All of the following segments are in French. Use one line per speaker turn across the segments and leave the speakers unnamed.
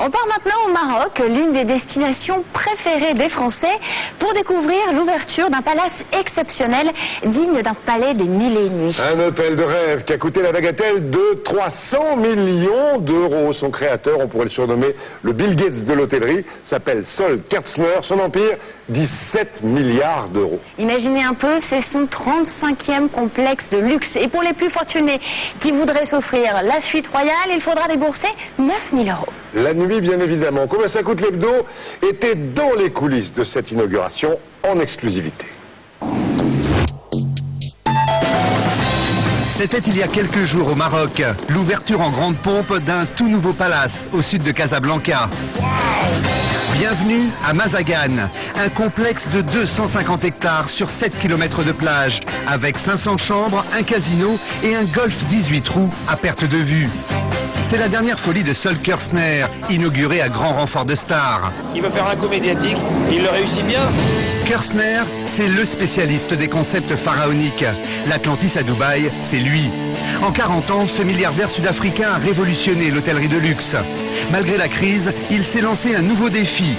On part maintenant au Maroc, l'une des destinations préférées des Français, pour découvrir l'ouverture d'un palace exceptionnel, digne d'un palais des mille et une nuits.
Un hôtel de rêve qui a coûté la bagatelle de 300 millions d'euros. Son créateur, on pourrait le surnommer le Bill Gates de l'hôtellerie, s'appelle Sol Kerzner. Son empire, 17 milliards d'euros.
Imaginez un peu, c'est son 35e complexe de luxe. Et pour les plus fortunés qui voudraient s'offrir la suite royale, il faudra débourser 9 000 euros.
La nuit, bien évidemment. Combien ça coûte l'hebdo était dans les coulisses de cette inauguration en exclusivité.
C'était il y a quelques jours au Maroc, l'ouverture en grande pompe d'un tout nouveau palace au sud de Casablanca. Bienvenue à Mazagan, un complexe de 250 hectares sur 7 km de plage, avec 500 chambres, un casino et un golf 18 trous à perte de vue. C'est la dernière folie de Sol Kerzner, inaugurée à grand renfort de stars.
Il veut faire un coup médiatique, il le réussit bien.
Kerzner, c'est le spécialiste des concepts pharaoniques. L'Atlantis à Dubaï, c'est lui. En 40 ans, ce milliardaire sud-africain a révolutionné l'hôtellerie de luxe. Malgré la crise, il s'est lancé un nouveau défi.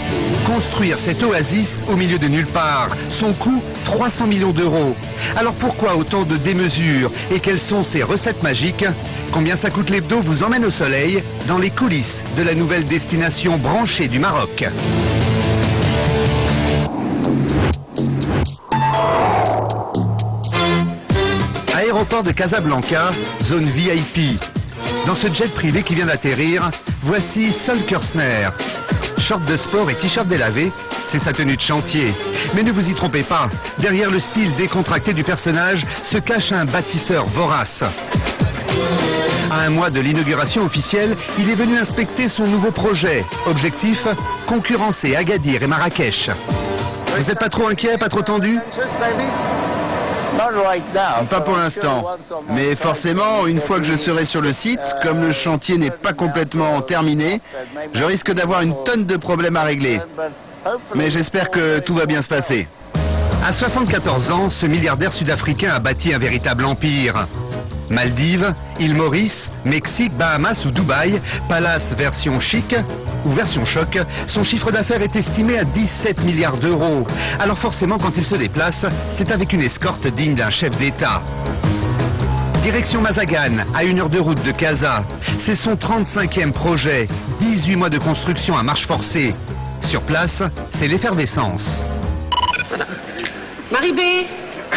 Construire cette oasis au milieu de nulle part. Son coût, 300 millions d'euros. Alors pourquoi autant de démesures? Et quelles sont ses recettes magiques? Combien ça coûte l'hebdo vous emmène au soleil, dans les coulisses de la nouvelle destination branchée du Maroc. Aéroport de Casablanca, zone VIP. Dans ce jet privé qui vient d'atterrir, voici Sol Kerzner. Short de sport et t-shirt délavé, c'est sa tenue de chantier. Mais ne vous y trompez pas, derrière le style décontracté du personnage se cache un bâtisseur vorace. À un mois de l'inauguration officielle, il est venu inspecter son nouveau projet. Objectif, concurrencer Agadir et Marrakech. Vous n'êtes pas trop inquiet, pas trop tendu ?
Pas pour l'instant. Mais forcément, une fois que je serai sur le site, comme le chantier n'est pas complètement terminé, je risque d'avoir une tonne de problèmes à régler. Mais j'espère que tout va bien se passer.
À 74 ans, ce milliardaire sud-africain a bâti un véritable empire. Maldives, île Maurice, Mexique, Bahamas ou Dubaï, palace version chic ou version choc, son chiffre d'affaires est estimé à 17 milliards d'euros. Alors forcément, quand il se déplace, c'est avec une escorte digne d'un chef d'État. Direction Mazagan, à 1 heure de route de Casa. C'est son 35e projet, 18 mois de construction à marche forcée. Sur place, c'est l'effervescence.
Voilà. Marie B.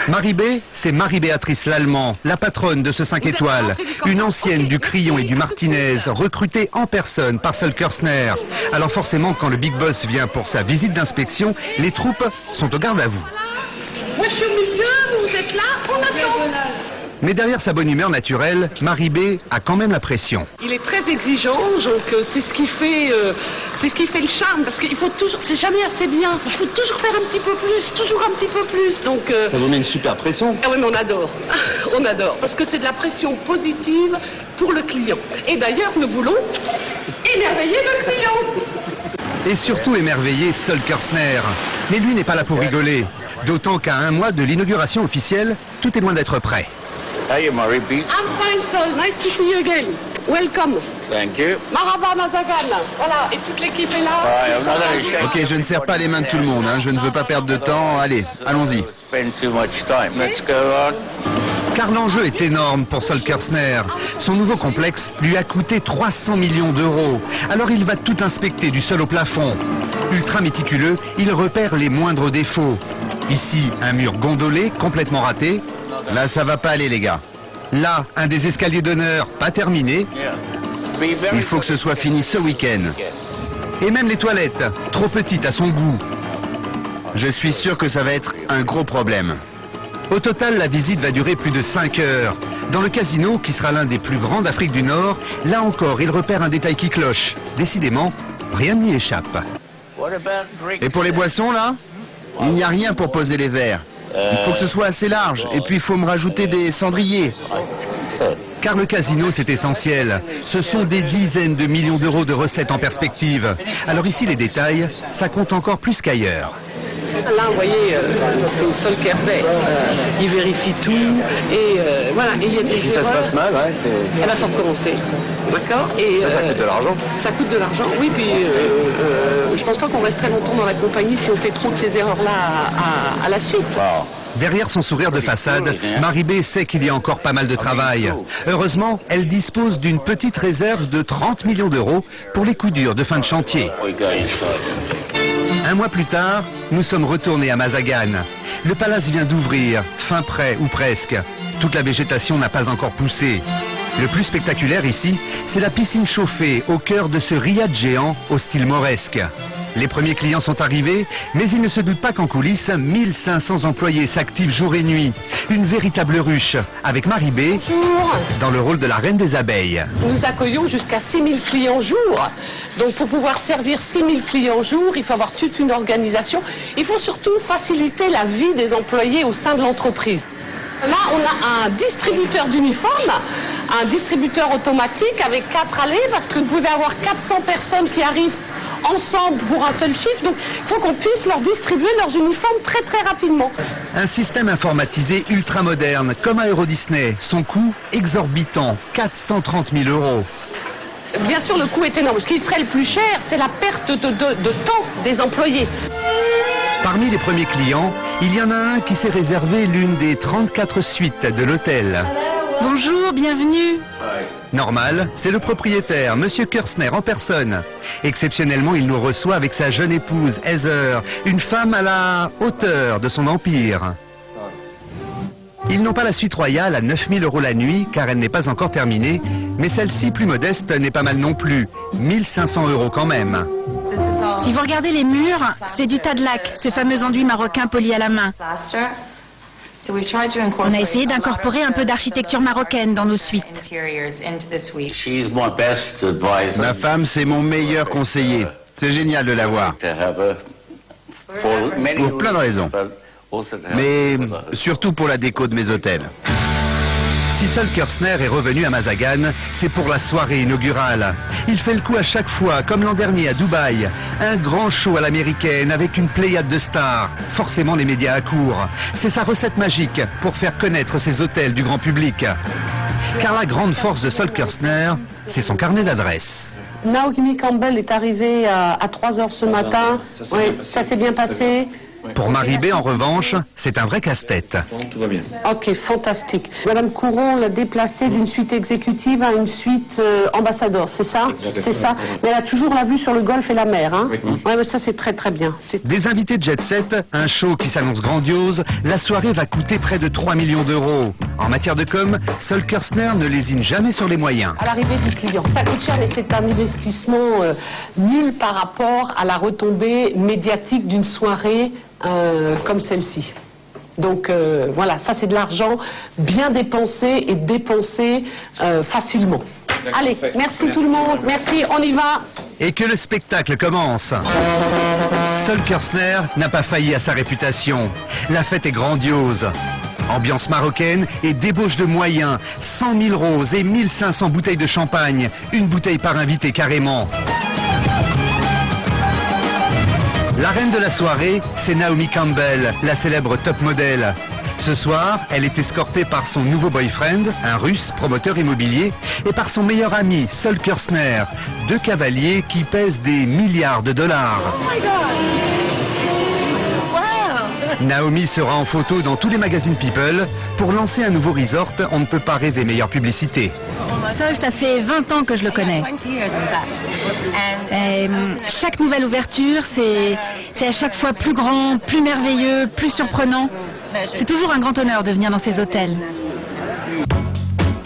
Marie B, c'est Marie-Béatrice Lallemand, la patronne de ce 5 étoiles, une ancienne du Crillon et du Martinez, recrutée en personne par Sol Kerzner. Alors forcément, quand le Big Boss vient pour sa visite d'inspection, les troupes sont au garde à vous.
Moi je suis au milieu, vous êtes là, on attend.
Mais derrière sa bonne humeur naturelle, Marie B a quand même la pression.
Il est très exigeant, donc c'est ce qui fait le charme, parce qu'il faut toujours, c'est jamais assez bien, il faut toujours faire un petit peu plus, toujours un petit peu plus. Donc
Ça vous met une super pression.
Ah oui, mais on adore, on adore, parce que c'est de la pression positive pour le client. Et d'ailleurs, nous voulons émerveiller le client.
Et surtout émerveiller Sol Kerzner. Mais lui n'est pas là pour rigoler. D'autant qu'à un mois de l'inauguration officielle, tout est loin d'être prêt.
Hey, Marie B.
I'm fine, Sol. Nice to see you again. Welcome.
Thank you.
Marhaba Mazagan. Voilà, et toute l'équipe est là.
Ok, je ne serre pas les mains de tout le monde, hein. Je ne veux pas perdre de temps. Allez, allons-y.
Car l'enjeu est énorme pour Sol Kerzner. Son nouveau complexe lui a coûté 300 millions d'euros. Alors il va tout inspecter du sol au plafond. Ultra méticuleux, il repère les moindres défauts. Ici, un mur gondolé, complètement raté.
Là, ça va pas aller, les gars.
Là, un des escaliers d'honneur, pas terminé.
Il faut que ce soit fini ce week-end.
Et même les toilettes, trop petites à son goût.
Je suis sûr que ça va être un gros problème.
Au total, la visite va durer plus de 5 heures. Dans le casino, qui sera l'un des plus grands d'Afrique du Nord, là encore, il repère un détail qui cloche. Décidément, rien ne lui échappe.
Et pour les boissons, là, il n'y a rien pour poser les verres. Il faut que ce soit assez large. Et puis, il faut me rajouter des cendriers.
Car le casino, c'est essentiel. Ce sont des dizaines de millions d'euros de recettes en perspective. Alors ici, les détails, ça compte encore plus qu'ailleurs.
Là, vous voyez, c'est Sol Kerzner. Il vérifie tout et voilà. Et il y a des
Si ça se passe mal, ouais,
il va falloir recommencer. D'accord. Et
Ça coûte de l'argent.
ça coûte de l'argent, oui. Puis je pense pas qu'on reste très longtemps dans la compagnie si on fait trop de ces erreurs-là à la suite.
Derrière son sourire de façade, Marie-B sait qu'il y a encore pas mal de travail. Heureusement, elle dispose d'une petite réserve de 30 millions d'euros pour les coups durs de fin de chantier. Un mois plus tard, nous sommes retournés à Mazagane. Le palace vient d'ouvrir, fin prêt ou presque. Toute la végétation n'a pas encore poussé. Le plus spectaculaire ici, c'est la piscine chauffée au cœur de ce riad géant au style mauresque. Les premiers clients sont arrivés, mais ils ne se doutent pas qu'en coulisses, 1500 employés s'activent jour et nuit. Une véritable ruche, avec Marie-B dans le rôle de la reine des abeilles.
Nous accueillons jusqu'à 6000 clients jour. Donc pour pouvoir servir 6000 clients jour, il faut avoir toute une organisation. Il faut surtout faciliter la vie des employés au sein de l'entreprise. Là, on a un distributeur d'uniformes, un distributeur automatique avec 4 allées, parce que vous pouvez avoir 400 personnes qui arrivent ensemble pour un seul chiffre. Donc, il faut qu'on puisse leur distribuer leurs uniformes très très rapidement.
Un système informatisé ultra moderne, comme à Euro Disney. Son coût exorbitant, 430 000 euros.
Bien sûr, le coût est énorme. Ce qui serait le plus cher, c'est la perte de temps des employés.
Parmi les premiers clients, il y en a un qui s'est réservé l'une des 34 suites de l'hôtel.
Bonjour, bienvenue.
Normal, c'est le propriétaire, Monsieur Kirchner en personne. Exceptionnellement, il nous reçoit avec sa jeune épouse, Heather, une femme à la hauteur de son empire. Ils n'ont pas la suite royale à 9 000 euros la nuit, car elle n'est pas encore terminée, mais celle-ci, plus modeste, n'est pas mal non plus. 1500 euros quand même.
Si vous regardez les murs, c'est du Tadlac, ce fameux enduit marocain poli à la main. On a essayé d'incorporer un peu d'architecture marocaine dans nos suites.
Ma femme, c'est mon meilleur conseiller. C'est génial de l'avoir. Pour plein de raisons. Mais surtout pour la déco de mes hôtels.
Si Sol Kirchner est revenu à Mazagane, c'est pour la soirée inaugurale. Il fait le coup à chaque fois, comme l'an dernier à Dubaï. Un grand show à l'américaine avec une pléiade de stars. Forcément les médias à court. C'est sa recette magique pour faire connaître ses hôtels du grand public. Car la grande force de Sol Kirchner, c'est son carnet d'adresses.
Naomi Campbell est arrivée à 3 h ce matin. Oui, ça s'est bien passé.
Pour Marie-B, en revanche, c'est un vrai casse-tête.
Tout va bien.
Ok, fantastique. Madame Couron l'a déplacée d'une suite exécutive à une suite ambassadeur, c'est ça? C'est ça. Mais elle a toujours la vue sur le golfe et la mer, hein? Ouais, mais ça c'est très très bien.
Des invités de Jet Set, un show qui s'annonce grandiose, la soirée va coûter près de 3 millions d'euros. En matière de com, Sol Kirchner ne lésine jamais sur les moyens.
À l'arrivée du client, ça coûte cher, mais c'est un investissement nul par rapport à la retombée médiatique d'une soirée comme celle-ci. Donc voilà, ça c'est de l'argent bien dépensé et dépensé facilement. Allez, merci tout le monde, merci, on y va.
Et que le spectacle commence. Sol Kirchner n'a pas failli à sa réputation. La fête est grandiose. Ambiance marocaine et débauche de moyens. 100 000 roses et 1500 bouteilles de champagne. Une bouteille par invité carrément. La reine de la soirée, c'est Naomi Campbell, la célèbre top modèle. Ce soir, elle est escortée par son nouveau boyfriend, un russe promoteur immobilier, et par son meilleur ami, Sol Kirchner, deux cavaliers qui pèsent des milliards de dollars. Naomi sera en photo dans tous les magazines People. Pour lancer un nouveau resort, on ne peut pas rêver meilleure publicité.
Sol, ça fait 20 ans que je le connais. Et chaque nouvelle ouverture, c'est à chaque fois plus grand, plus merveilleux, plus surprenant. C'est toujours un grand honneur de venir dans ces hôtels.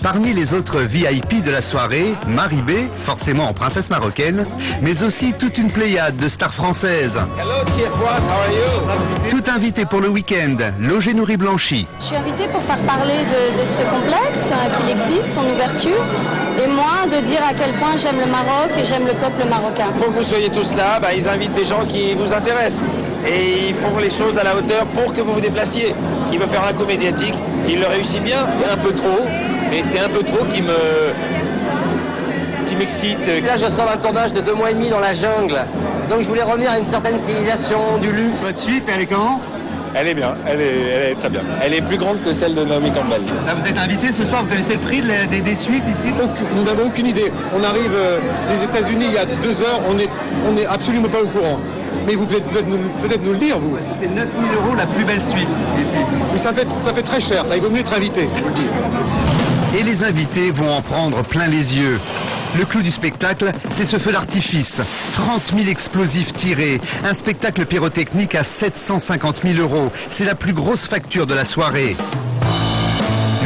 Parmi les autres VIP de la soirée, Marie-B, forcément en princesse marocaine, mais aussi toute une pléiade de stars françaises. Tout invité pour le week-end, logé nourri blanchi.
Je suis invitée pour faire parler de ce complexe qu'il existe, son ouverture, et moi de dire à quel point j'aime le Maroc et j'aime le peuple marocain.
Pour que vous soyez tous là, ils invitent des gens qui vous intéressent. Et ils font les choses à la hauteur pour que vous vous déplaciez. Il veut faire un coup médiatique, il le réussit bien, c'est un peu trop. Et c'est un peu trop qui m'excite.
Là, je sors d'un tournage de 2 mois et demi dans la jungle. Donc, je voulais revenir à une certaine civilisation, du luxe.
Votre suite, elle est comment?
Elle est bien, elle est très bien. Elle est plus grande que celle de Naomi Campbell.
Là, vous êtes invité ce soir, vous connaissez le prix des suites ici?
Nous n'avons aucune idée. On arrive des États-Unis il y a 2 heures, on n'est absolument pas au courant. Mais vous pouvez peut-être nous le dire, vous.
C'est 9 000 € la plus belle suite ici.
Mais ça fait très cher, ça. Il vaut mieux être invité, je vous le dis.
Et les invités vont en prendre plein les yeux. Le clou du spectacle, c'est ce feu d'artifice. 30 000 explosifs tirés. Un spectacle pyrotechnique à 750 000 €. C'est la plus grosse facture de la soirée.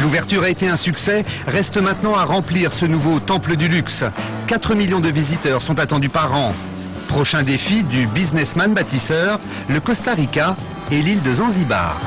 L'ouverture a été un succès. Reste maintenant à remplir ce nouveau temple du luxe. 4 millions de visiteurs sont attendus par an. Prochain défi du businessman bâtisseur, le Costa Rica et l'île de Zanzibar.